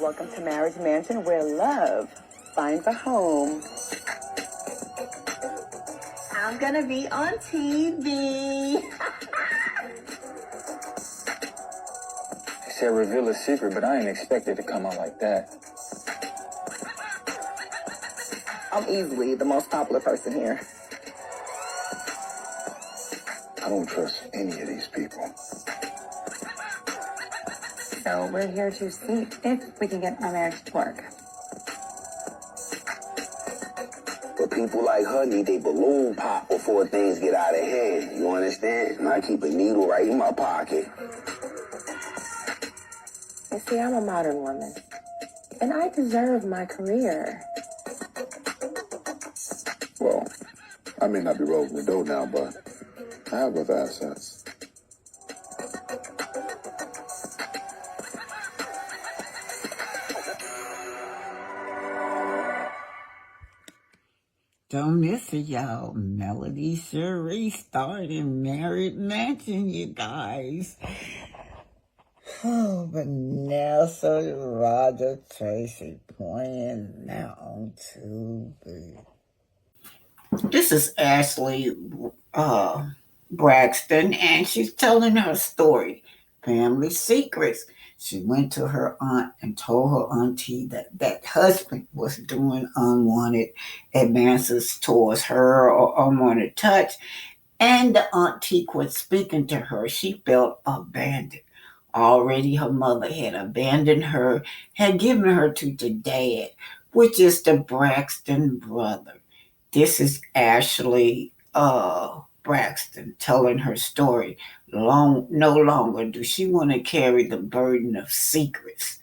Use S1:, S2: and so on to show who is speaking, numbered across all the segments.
S1: Welcome to Marriage Mansion, where love finds a home. I'm gonna be on TV.
S2: They said reveal a secret, but I ain't expected to come out like that.
S1: I'm easily the most popular person here.
S3: I don't trust any of these people.
S4: So we're here to see if we can get our marriage to work.
S3: But people like her need their balloon pop before things get out of hand. You understand? And I keep a needle right in my pocket.
S4: You see, I'm a modern woman, and I deserve my career.
S3: Well, I may not be rolling the dough now, but I have other assets.
S5: Don't miss it, y'all. Melody Cherie starring Married Mansion, you guys. Oh, Vanessa Roger Tracy playing now on Tubi. This is Ashlee Braxton, and she's telling her story, family secrets. She went to her aunt and told her auntie that husband was doing unwanted advances towards her or unwanted touch, and the auntie quit speaking to her. She felt abandoned. Already her mother had abandoned her, had given her to the dad, which is the Braxton brother. This is Ashlee Braxton telling her story. No longer do she want to carry the burden of secrets.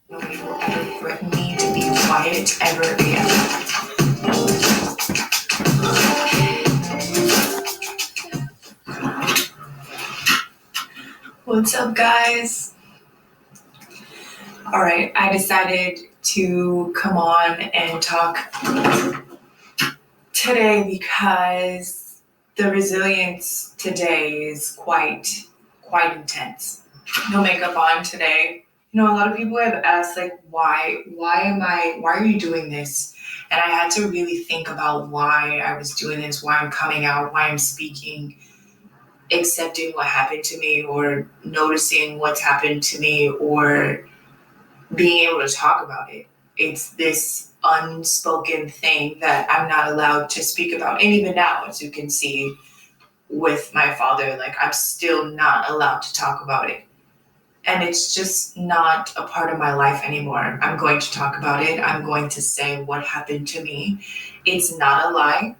S6: Nobody will ever threaten me to be quiet ever again. What's up, guys? All right, I decided to come on and talk today because the resilience today is quite intense. No makeup on today. You know, a lot of people have asked, like, why are you doing this? And I had to really think about why I was doing this, why I'm coming out, why I'm speaking, accepting what happened to me, or noticing what's happened to me, or being able to talk about it. It's this unspoken thing that I'm not allowed to speak about. And even now, as you can see with my father, like, I'm still not allowed to talk about it. And it's just not a part of my life anymore. I'm going to talk about it. I'm going to say what happened to me. It's not a lie.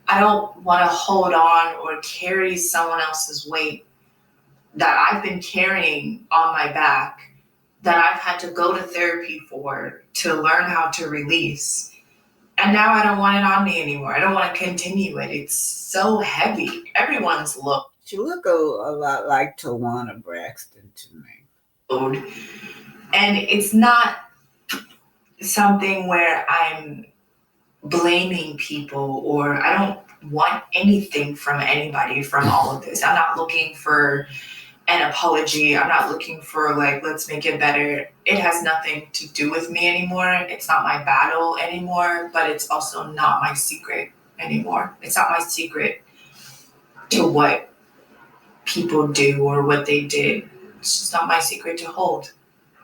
S6: I don't want to hold on or carry someone else's weight that I've been carrying on my back, that I've had to go to therapy for, to learn how to release. And now I don't want it on me anymore. I don't want to continue it. It's so heavy. Everyone's look.
S5: She look a lot like Tawana Braxton to me.
S6: And it's not something where I'm blaming people, or I don't want anything from anybody from all of this. I'm not looking for an apology. I'm not looking for, like, let's make it better. It has nothing to do with me anymore. It's not my battle anymore, but it's also not my secret anymore. It's not my secret to what people do or what they did. It's just not my secret to hold.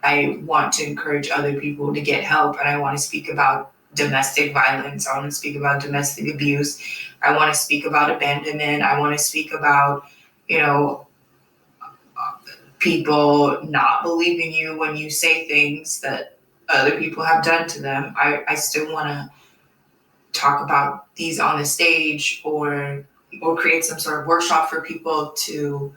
S6: I want to encourage other people to get help, and I want to speak about domestic violence. I want to speak about domestic abuse. I want to speak about abandonment. I want to speak about, you know, people not believing you when you say things that other people have done to them. I still want to talk about these on the stage, or create some sort of workshop for people to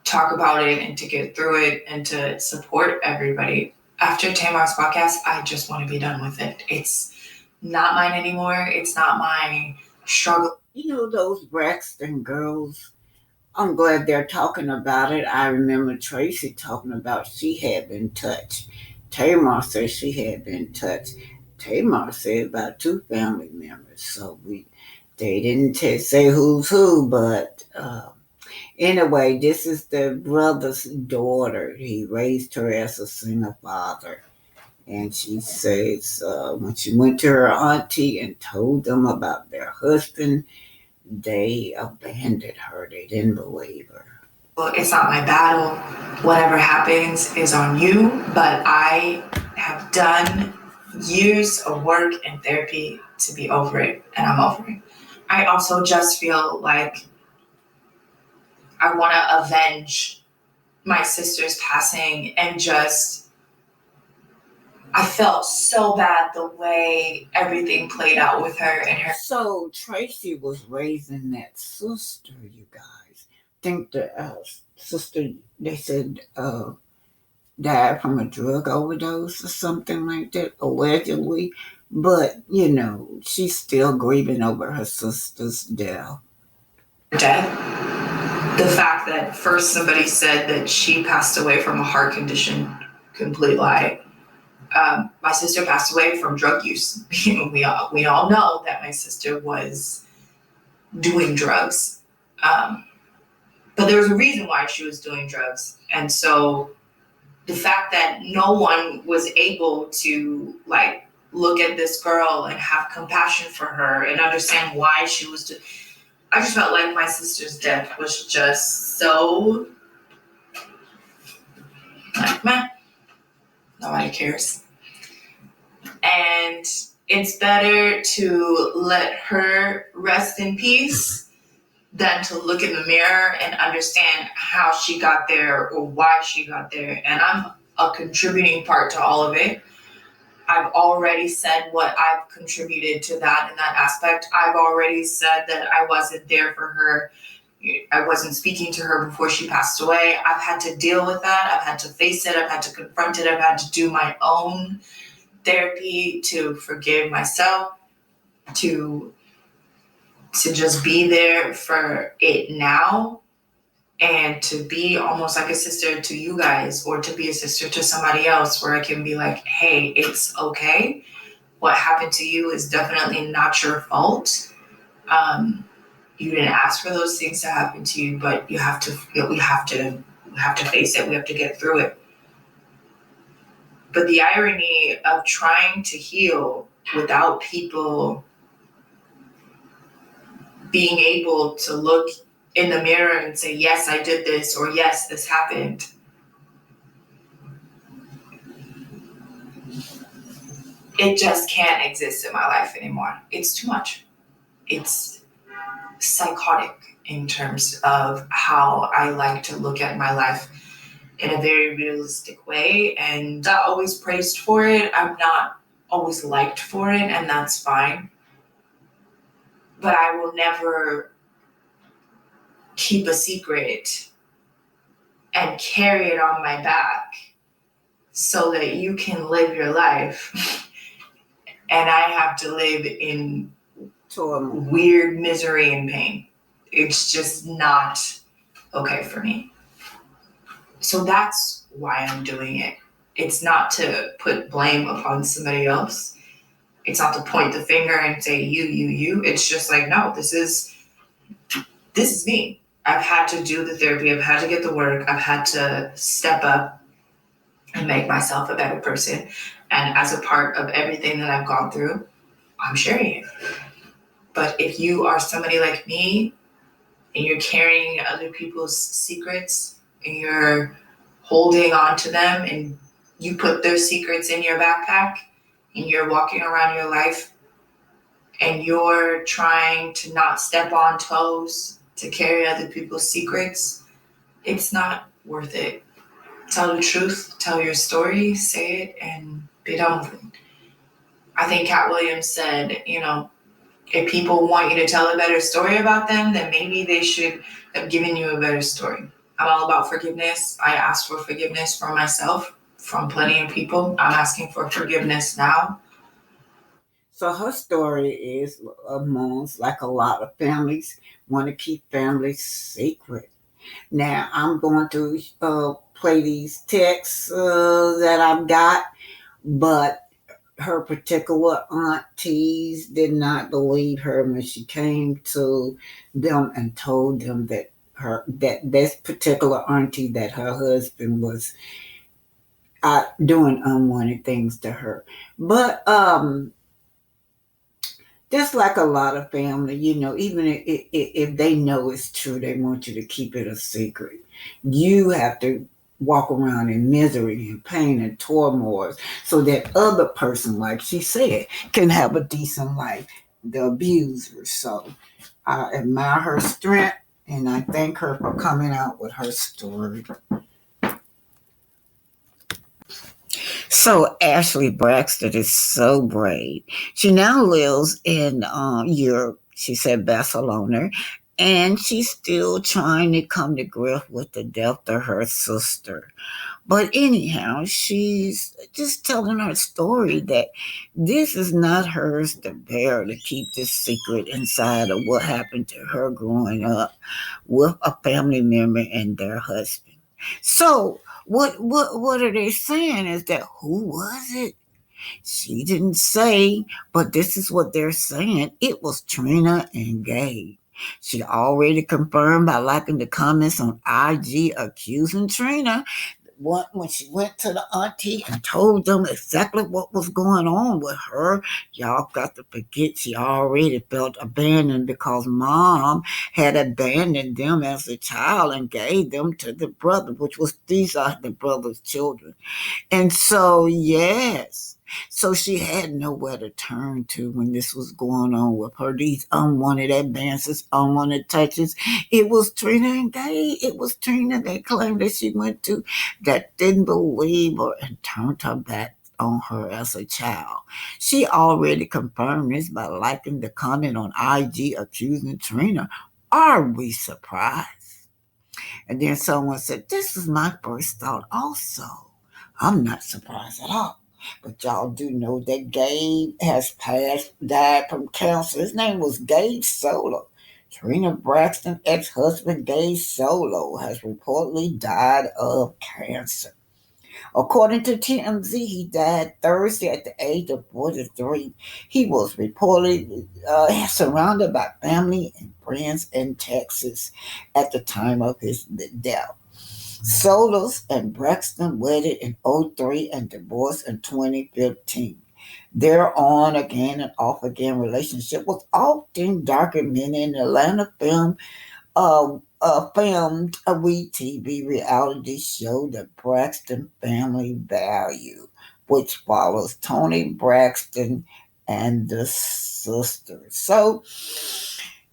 S6: talk about it and to get through it and to support everybody. After Tamar's podcast, I just want to be done with it. It's not mine anymore. It's not my struggle.
S5: You know, those Braxton girls, I'm glad they're talking about it. I remember Tracy talking about she had been touched. Tamar said she had been touched. Tamar said about 2 family members. So they didn't say who's who, but anyway, this is the brother's daughter. He raised her as a single father. And she says when she went to her auntie and told them about their husband, they abandoned her. They didn't believe her.
S6: Well, it's not my battle. Whatever happens is on you, but I have done years of work and therapy to be over it, and I'm over it. I also just feel like I want to avenge my sister's passing, and I felt so bad the way everything played out with her and her.
S5: So Tracy was raising that sister, you guys. Think the sister, they said, died from a drug overdose or something like that, allegedly. But, you know, she's still grieving over her sister's death.
S6: The fact that first somebody said that she passed away from a heart condition, complete lie. My sister passed away from drug use. we all know that my sister was doing drugs. But there was a reason why she was doing drugs. And so the fact that no one was able to, like, look at this girl and have compassion for her and understand why she was I just felt like my sister's death was just so, like, meh, nobody cares. And it's better to let her rest in peace than to look in the mirror and understand how she got there or why she got there. And I'm a contributing part to all of it. I've already said what I've contributed to that in that aspect. I've already said that I wasn't there for her. I wasn't speaking to her before she passed away. I've had to deal with that. I've had to face it. I've had to confront it. I've had to do my own therapy to forgive myself, to just be there for it now, and to be almost like a sister to you guys, or to be a sister to somebody else, where I can be like, hey, it's okay. What happened to you is definitely not your fault. You didn't ask for those things to happen to you, but we have to face it. We have to get through it. But the irony of trying to heal without people being able to look in the mirror and say, yes, I did this, or yes, this happened. It just can't exist in my life anymore. It's too much. It's psychotic in terms of how I like to look at my life in a very realistic way. And not always praised for it. I'm not always liked for it, and that's fine. But I will never keep a secret and carry it on my back so that you can live your life and I have to live in weird misery and pain. It's just not okay for me. So that's why I'm doing it. It's not to put blame upon somebody else. It's not to point the finger and say, you. It's just like, no, this is me. I've had to do the therapy. I've had to get the work. I've had to step up and make myself a better person. And as a part of everything that I've gone through, I'm sharing it. But if you are somebody like me and you're carrying other people's secrets and you're holding on to them and you put their secrets in your backpack and you're walking around your life and you're trying to not step on toes to carry other people's secrets, it's not worth it. Tell the truth, tell your story, say it, and be done with it. I think Cat Williams said, if people want you to tell a better story about them, then maybe they should have given you a better story. I'm all about forgiveness. I asked for forgiveness for myself from plenty of people. I'm asking for forgiveness now.
S5: So her story is amongst, like a lot of families, want to keep families secret. Now, I'm going to play these texts that I've got, but her particular aunties did not believe her when she came to them and told them that this particular auntie, that her husband was doing unwanted things to her. But just like a lot of family, even if they know it's true, they want you to keep it a secret. You have to walk around in misery and pain and turmoil so that other person, like she said, can have a decent life, the abuser. So I admire her strength and I thank her for coming out with her story. So Ashlee Braxton is so brave. She now lives in Europe, she said Barcelona, and she's still trying to come to grips with the death of her sister. But anyhow, she's just telling her story that this is not hers to bear, to keep this secret inside of what happened to her growing up with a family member and their husband. So what are they saying is that who was it? She didn't say, but this is what they're saying. It was Trina and Gabe. She already confirmed by liking the comments on IG accusing Trina when she went to the auntie and told them exactly what was going on with her, y'all got to forget she already felt abandoned because mom had abandoned them as a child and gave them to the brother, which was these are the brother's children. And so, yes. So she had nowhere to turn to when this was going on with her. These unwanted advances, unwanted touches. It was Trina and Gay. It was Trina they claimed that she went to that didn't believe her and turned her back on her as a child. She already confirmed this by liking the comment on IG accusing Trina. Are we surprised? And then someone said, this is my first thought also. I'm not surprised at all. But y'all do know that Gabe has died from cancer. His name was Gabe Solo. Trina Braxton, ex-husband Gabe Solo, has reportedly died of cancer. According to TMZ, he died Thursday at the age of 43. He was reportedly surrounded by family and friends in Texas at the time of his death. Solos and Braxton wedded in '03 and divorced in 2015. Their on again and off again relationship was often documented in the Atlanta filmed a We TV reality show, The Braxton Family Value, which follows Tony Braxton and the sisters. So,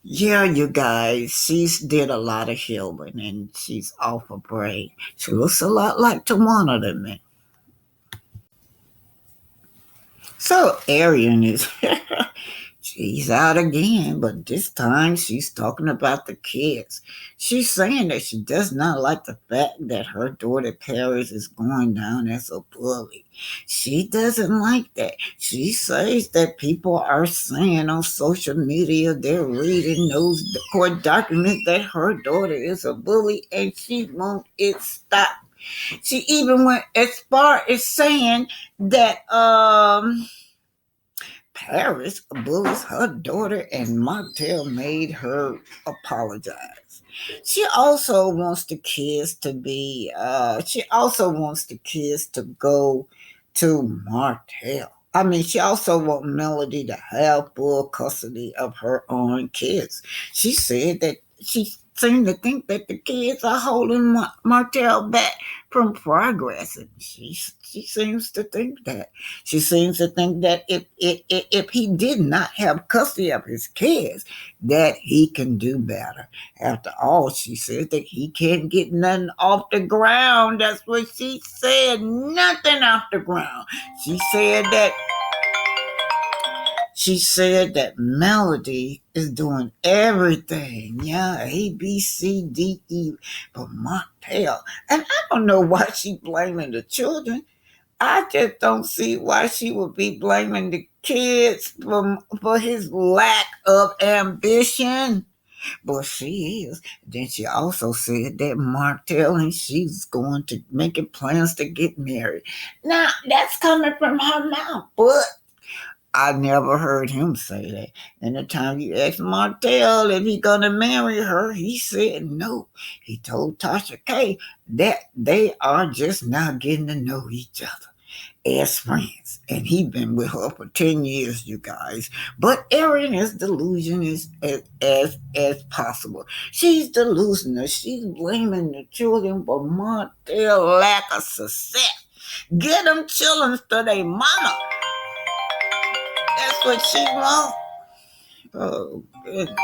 S5: yeah, you guys, she's did a lot of healing and she's off a break. She looks a lot like Tawana to me. So Arion is she's out again, but this time she's talking about the kids. She's saying that she does not like the fact that her daughter Paris is going down as a bully. She doesn't like that. She says that people are saying on social media they're reading those court documents that her daughter is a bully and she won't it stop. She even went as far as saying that Paris bullies her daughter and Martell made her apologize. She also wants the kids to be she also wants the kids to go to Martell. I mean, she also wants Melody to have full custody of her own kids. She said that she seemed to think that the kids are holding Martell back from progress, and she seems to think that. She seems to think that if he did not have custody of his kids, that he can do better. After all, she said that he can't get nothing off the ground. That's what she said. Nothing off the ground. She said that Melody is doing everything. Yeah, A, B, C, D, E, but Montel. And I don't know why she blaming the children. I just don't see why she would be blaming the kids for his lack of ambition. But she is. Then she also said that Martell and she's going to making plans to get married. Now, that's coming from her mouth, but I never heard him say that. And the time you asked Martell if he gonna marry her, he said no. He told Tasha K that they are just now getting to know each other as friends. And he been with her for 10 years, you guys. But Erin is delusional as possible. She's delusional. She's blaming the children for Martell's lack of success. Get them children to their mama. That's what she wants. Oh, goodness.